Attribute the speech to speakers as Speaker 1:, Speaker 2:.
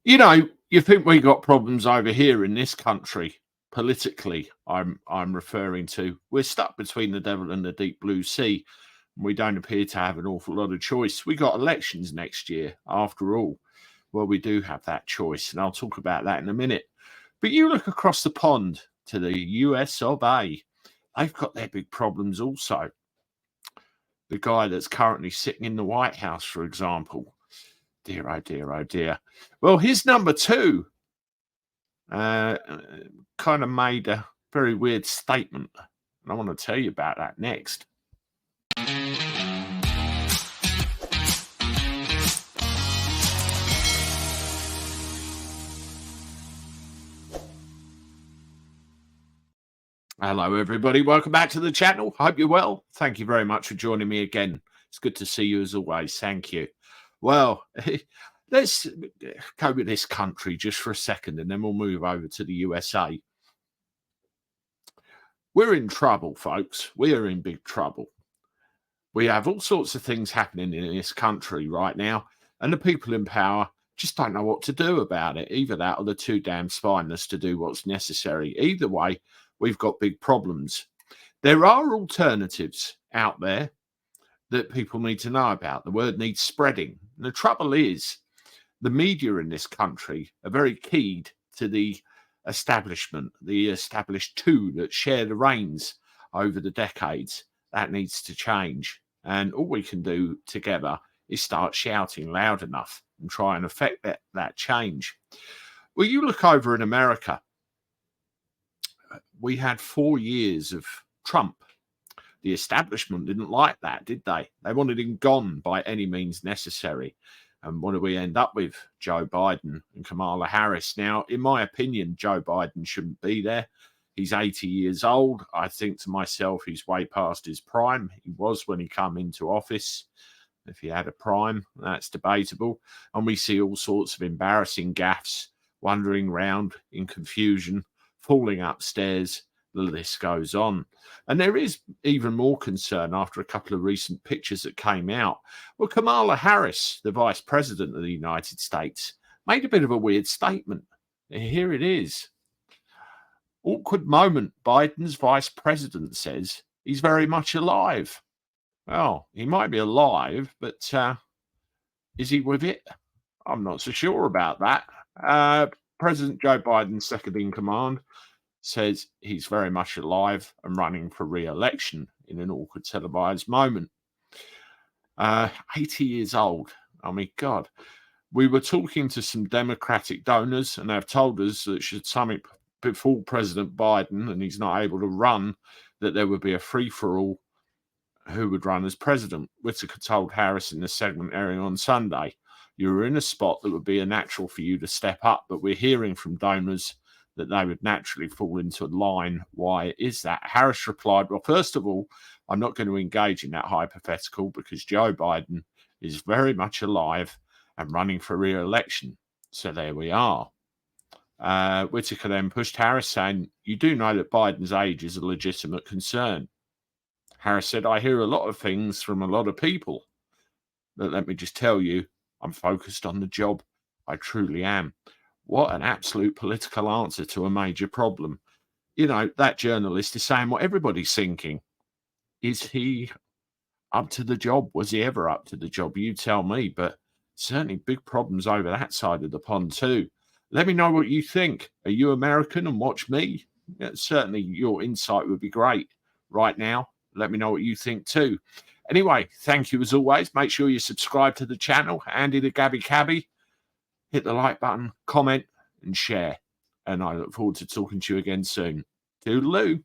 Speaker 1: You know, you think we got problems over here in this country politically. I'm referring to. We're stuck between the devil and the deep blue sea. We don't appear to have an awful lot of choice. We got elections next year, after all. Well, we do have that choice, and I'll talk about that in a minute. But you look across the pond to the US of A. They've got their big problems also. The guy that's currently sitting in the White House, for example. Dear, oh dear, oh dear. Well, his number two kind of made a very weird statement. And I want to tell you about that next. Hello, everybody. Welcome back to the channel. Hope you're well. Thank you very much for joining me again. It's good to see you as always. Thank you. Well, let's go with this country just for a second, and then we'll move over to the USA. We're in trouble, folks. We are in big trouble. We have all sorts of things happening in this country right now, and the people in power just don't know what to do about it. Either that or they're too damn spineless to do what's necessary. Either way, we've got big problems. There are alternatives out there that people need to know about. The word needs spreading. And the trouble is, the media in this country are very keyed to the establishment, the established two that share the reins over the decades. That needs to change. And all we can do together is start shouting loud enough and try and affect that change. Well, you look over in America, we had 4 years of Trump. The establishment didn't like that, did they? They wanted him gone by any means necessary. And what do we end up with? Joe Biden and Kamala Harris. Now, in my opinion, Joe Biden shouldn't be there. He's 80 years old. I think to myself, he's way past his prime. He was when he came into office. If he had a prime, that's debatable. And we see all sorts of embarrassing gaffes, wandering around in confusion, falling upstairs. The list goes on. And there is even more concern after a couple of recent pictures that came out. Well, Kamala Harris, the Vice President of the United States, made a bit of a weird statement. Here it is. Awkward moment. Biden's Vice President says he's very much alive. Well, he might be alive, but is he with it? I'm not so sure about that. President Joe Biden, second in command, says he's very much alive and running for re-election in an awkward televised moment. 80 years old. I mean, God. We were talking to some Democratic donors, and they've told us that should something befall President Biden and he's not able to run, that there would be a free-for-all who would run as president. Whitaker told Harris in the segment airing on Sunday, you were in a spot that would be a natural for you to step up, but we're hearing from donors that they would naturally fall into line. Why is that? Harris replied, well, first of all, I'm not going to engage in that hypothetical because Joe Biden is very much alive and running for re-election. So there we are. Whitaker then pushed Harris, saying, you do know that Biden's age is a legitimate concern. Harris said, I hear a lot of things from a lot of people, but let me just tell you, I'm focused on the job. I truly am. What an absolute political answer to a major problem. You know, that journalist is saying what everybody's thinking. Is he up to the job? Was he ever up to the job? You tell me, but certainly big problems over that side of the pond too. Let me know what you think. Are you American and watch me? Yeah, certainly your insight would be great right now. Let me know what you think too. Anyway, thank you as always. Make sure you subscribe to the channel. Andy the Gabby Cabby. Hit the like button, comment, and share. And I look forward to talking to you again soon. Toodaloo.